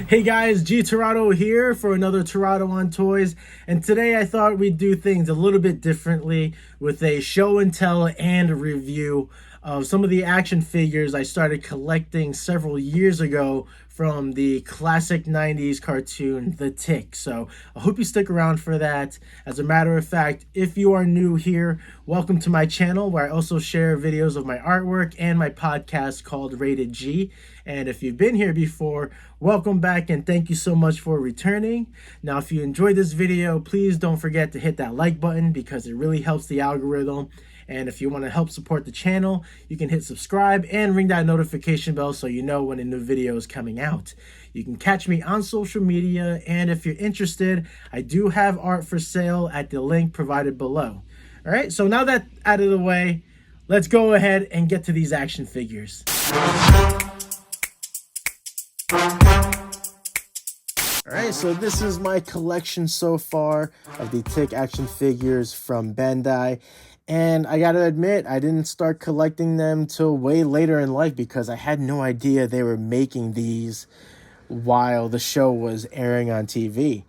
Hey guys, G Torado here for another Torado on Toys, and today I thought we'd do things a little bit differently with a show and tell and a review of some of the action figures I started collecting several years ago from the classic 90s cartoon The Tick. So I hope you stick around for that. As a matter of fact, if you are new here, welcome to my channel where I also share videos of my artwork and my podcast called Rated G. And if you've been here before, welcome back and thank you so much for returning. Now, if you enjoyed this video, please don't forget to hit that like button because it really helps the algorithm. And if you want to help support the channel, you can hit subscribe and ring that notification bell so you know when a new video is coming out. You can catch me on social media, and if you're interested, I do have art for sale at the link provided below. All right, so now that out of the way, let's go ahead and get to these action figures. Alright, so this is my collection so far of the Tick action figures from Bandai. And I gotta admit, I didn't start collecting them till way later in life because I had no idea they were making these while the show was airing on TV.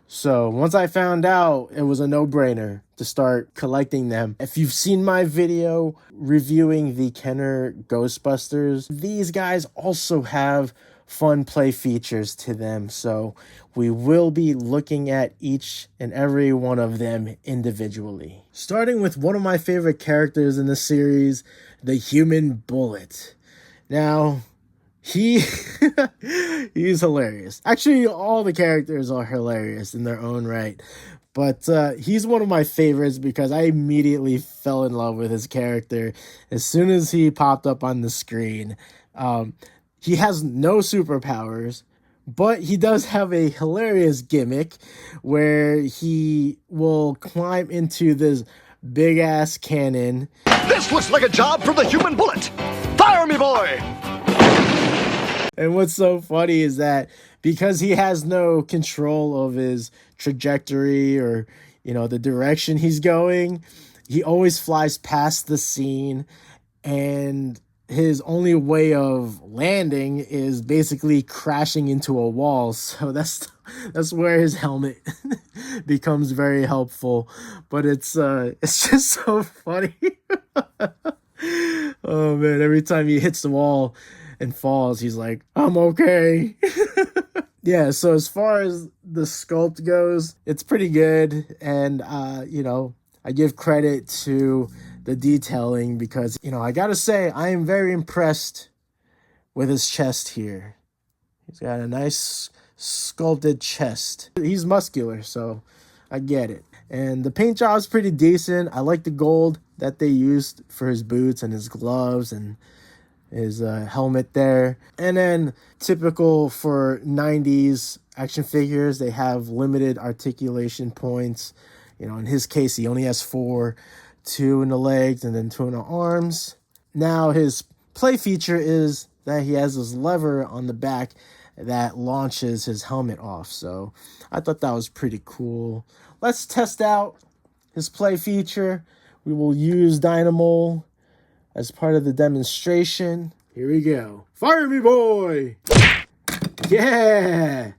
So once I found out, it was a no-brainer to start collecting them. If you've seen my video reviewing the Kenner Ghostbusters, these guys also have fun play features to them, so we will be looking at each and every one of them individually. Starting with one of my favorite characters in the series, the Human Bullet. Now, he's hilarious. Actually, all the characters are hilarious in their own right, but he's one of my favorites because I immediately fell in love with his character as soon as he popped up on the screen. He has no superpowers, but he does have a hilarious gimmick where he will climb into this big-ass cannon. This looks like a job for the Human Bullet! Fire me, boy! And what's so funny is that because he has no control of his trajectory or, the direction he's going, he always flies past the scene, and his only way of landing is basically crashing into a wall. So that's where his helmet becomes very helpful. But it's just so funny. Oh man, every time he hits the wall and falls, he's like, I'm okay. Yeah, so as far as the sculpt goes, it's pretty good. And I give credit to the detailing because, I gotta say, I am very impressed with his chest here. He's got a nice sculpted chest. He's muscular, so I get it. And the paint job is pretty decent. I like the gold that they used for his boots and his gloves and his helmet there. And then typical for 90s action figures, they have limited articulation points. In his case, he only has 4. 2 in the legs and then 2 in the arms. Now his play feature is that he has this lever on the back that launches his helmet off. So I thought that was pretty cool. Let's test out his play feature. We will use Dyna-mole as part of the demonstration. Here we go. Fire me, boy! Yeah!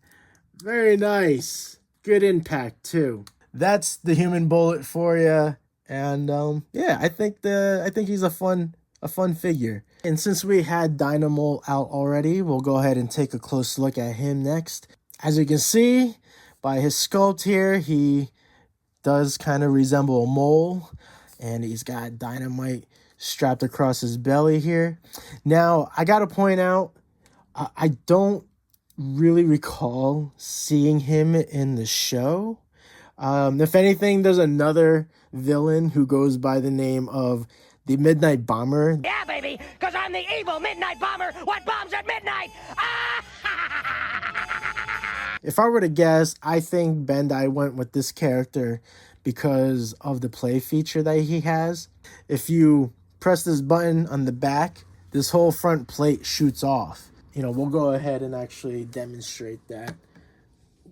Very nice. Good impact too. That's the Human Bullet for you. And yeah, I think he's a fun figure. And since we had Dyna-mole out already, we'll go ahead and take a close look at him next. As you can see by his sculpt here, he does kind of resemble a mole, and he's got dynamite strapped across his belly here. Now, I gotta point out, I don't really recall seeing him in the show. If anything, there's another villain who goes by the name of the Midnight Bomber. Yeah, baby, because I'm the evil Midnight Bomber. What bombs at midnight? If I were to guess, I think Bandai went with this character because of the play feature that he has. If you press this button on the back, this whole front plate shoots off. We'll go ahead and actually demonstrate that.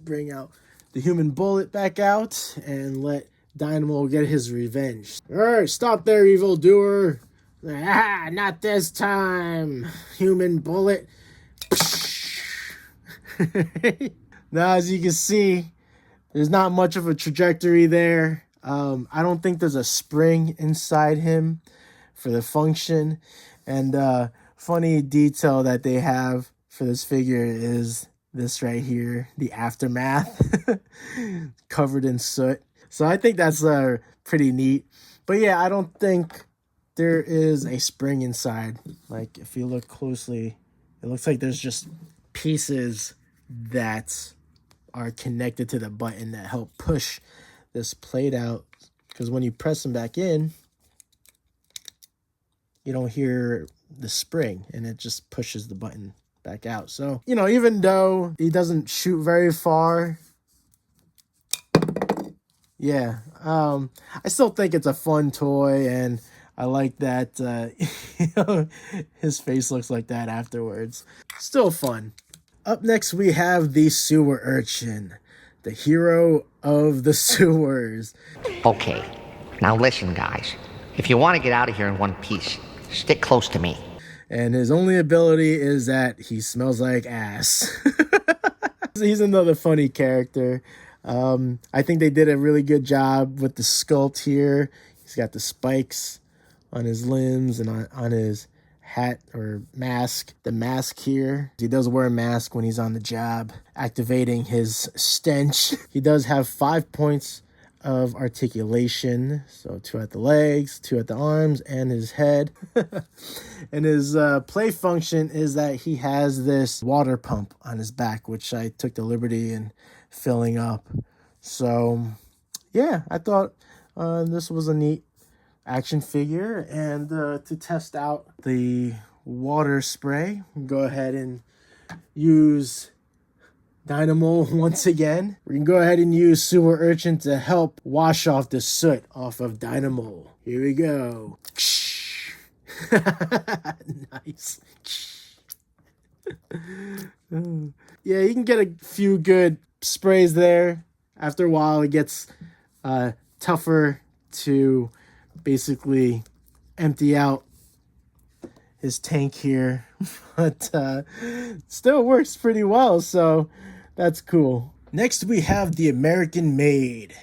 Bring out the Human Bullet back out and let Dyna-mole get his revenge. Alright, stop there, evildoer. Not this time, Human Bullet. Now, as you can see, there's not much of a trajectory there. I don't think there's a spring inside him for the function. And funny detail that they have for this figure is this right here, the aftermath, covered in soot. So I think that's pretty neat. But yeah, I don't think there is a spring inside. Like, if you look closely, it looks like there's just pieces that are connected to the button that help push this plate out. Because when you press them back in, you don't hear the spring, and it just pushes the button back out. So, you know, even though he doesn't shoot very far, yeah, I still think it's a fun toy, and I like that you know, his face looks like that afterwards. Still fun. Up next, we have the Sewer Urchin, the hero of the sewers. Okay, now listen, guys. If you want to get out of here in one piece, stick close to me. And his only ability is that he smells like ass. He's another funny character. I think they did a really good job with the sculpt here. He's got the spikes on his limbs and on his hat or mask. The mask here, he does wear a mask when he's on the job, activating his stench. He does have 5 points of articulation, so 2 at the legs, 2 at the arms, and his head. And his play function is that he has this water pump on his back, which I took the liberty in filling up. So yeah, I thought this was a neat action figure. And to test out the water spray, go ahead and use Dyna-mole once again. We can go ahead and use Sewer Urchin to help wash off the soot off of Dyna-mole. Here we go. Nice. Yeah, you can get a few good sprays there. After a while, it gets tougher to basically empty out his tank here, but still works pretty well, so that's cool. Next, we have the American Maid,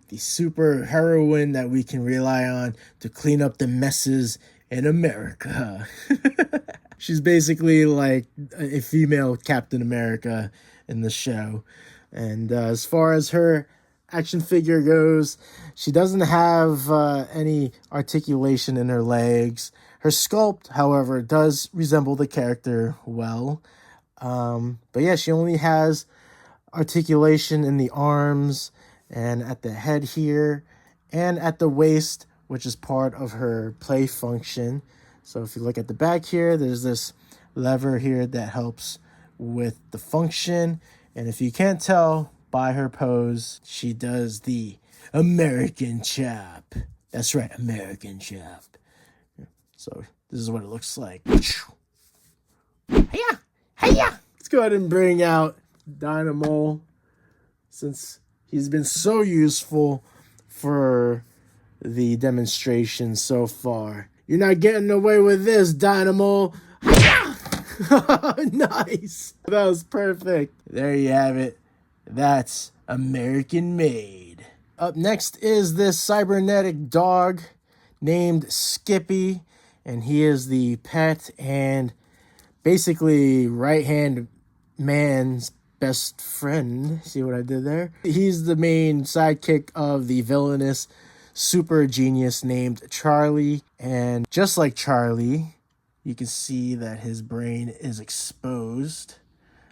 the super heroine that we can rely on to clean up the messes in America. She's basically like a female Captain America in the show. And as far as her action figure goes, she doesn't have any articulation in her legs. Her sculpt, however, does resemble the character well. But yeah, she only has articulation in the arms and at the head here and at the waist, which is part of her play function. So if you look at the back here, there's this lever here that helps with the function. And if you can't tell by her pose, she does the American chop. That's right, American chop. So this is what it looks like. Hiya! Hiya! Let's go ahead and bring out Dyna-mole, since he's been so useful for the demonstration so far. You're not getting away with this, Dyna-mole. Nice. That was perfect. There you have it. That's American Maid. Up next is this cybernetic dog named Skippy, and he is the pet and basically right-hand man's best friend. See what I did there? He's the main sidekick of the villainous super genius named Charlie, and just like Charlie, you can see that his brain is exposed.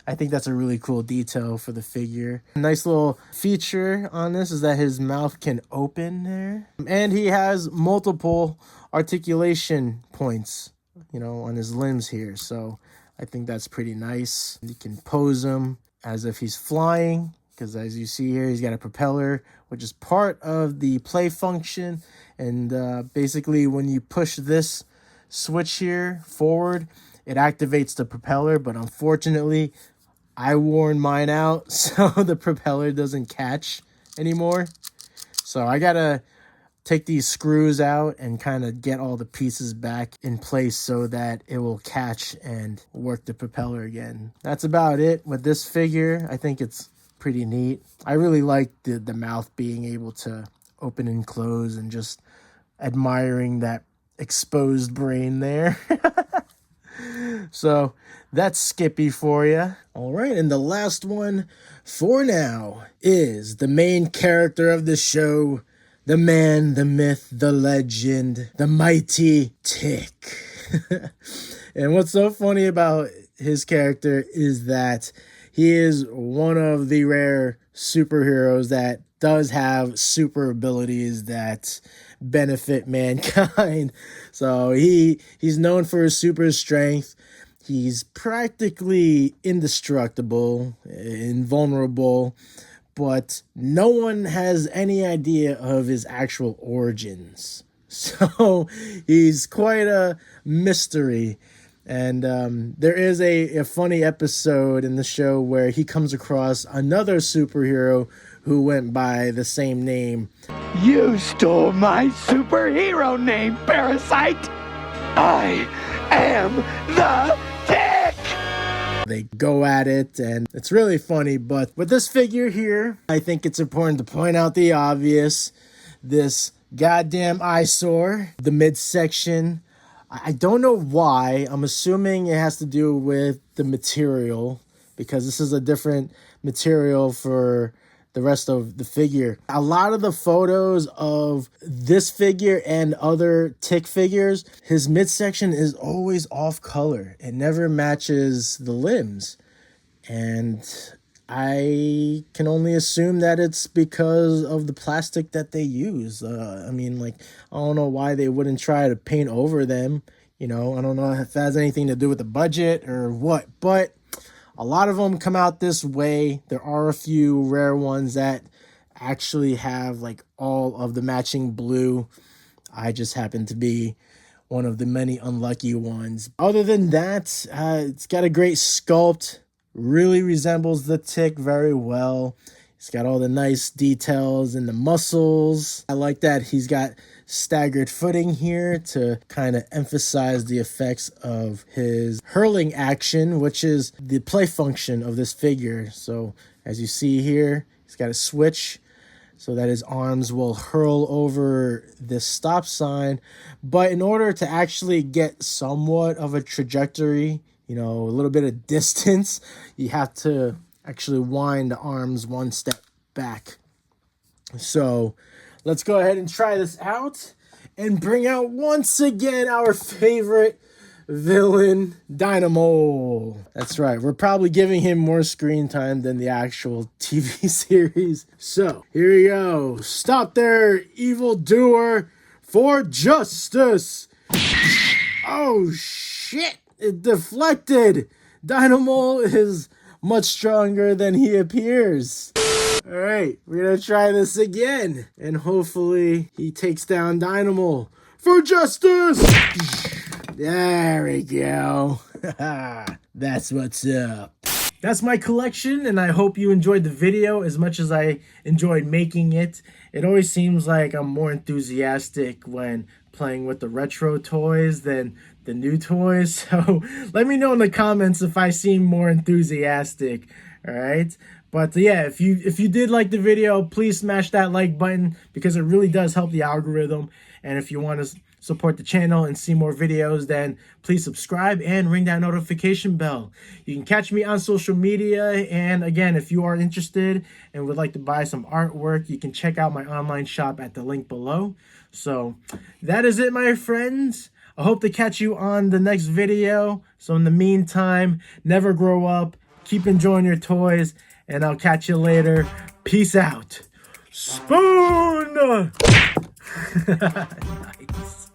I think that's a really cool detail for the figure. A nice little feature on this is that his mouth can open there. And he has multiple articulation points, you know, on his limbs here. So I think that's pretty nice. You can pose him as if he's flying, because as you see here, he's got a propeller, which is part of the play function. And basically when you push this switch here forward, it activates the propeller, but unfortunately I worn mine out, so the propeller doesn't catch anymore. So I gotta take these screws out and kind of get all the pieces back in place so that it will catch and work the propeller again. That's about it with this figure. I think it's pretty neat. I really like the mouth being able to open and close, and just admiring that exposed brain there. So that's Skippy for you. All right, and the last one for now is the main character of the show, the man, the myth, the legend, the mighty Tick. And what's so funny about his character is that he is one of the rare superheroes that does have super abilities that benefit mankind. So he's known for his super strength. He's practically indestructible, invulnerable, but no one has any idea of his actual origins. So he's quite a mystery. And there is a funny episode in the show where he comes across another superhero who went by the same name. You stole my superhero name, parasite! I am the Tick! They go at it, and it's really funny. But with this figure here, I think it's important to point out the obvious. This goddamn eyesore, the midsection. I don't know why. I'm assuming it has to do with the material, because this is a different material for the rest of the figure. A lot of the photos of this figure and other Tick figures, his midsection is always off color. It never matches the limbs. And I can only assume that it's because of the plastic that they use. I mean, like, I don't know why they wouldn't try to paint over them. You know, I don't know if that has anything to do with the budget or what, but a lot of them come out this way. There are a few rare ones that actually have like all of the matching blue. I just happen to be one of the many unlucky ones. Other than that, it's got a great sculpt. Really resembles the Tick very well. He's got all the nice details in the muscles. I like that he's got staggered footing here to kind of emphasize the effects of his hurling action, which is the play function of this figure. So as you see here, he's got a switch so that his arms will hurl over this stop sign. But in order to actually get somewhat of a trajectory, you know, a little bit of distance, you have to actually wind the arms one step back. So let's go ahead and try this out and bring out once again our favorite villain, Dyna-mole. That's right, we're probably giving him more screen time than the actual TV series. So here we go. Stop there, evildoer, for justice. Oh shit, it deflected. Dyna-mole is much stronger than he appears. All right, we're gonna try this again, and hopefully he takes down Dyna-mole for justice. There we go. That's what's up. That's my collection, and I hope you enjoyed the video as much as I enjoyed making it. It always seems like I'm more enthusiastic when playing with the retro toys than the new toys. So let me know in the comments if I seem more enthusiastic. All right. But yeah, if you did like the video, please smash that like button because it really does help the algorithm. And if you want to support the channel and see more videos, then please subscribe and ring that notification bell. You can catch me on social media. And again, if you are interested and would like to buy some artwork, you can check out my online shop at the link below. So that is it, my friends. I hope to catch you on the next video. So in the meantime, never grow up, keep enjoying your toys, and I'll catch you later. Peace out. Spoon! Nice.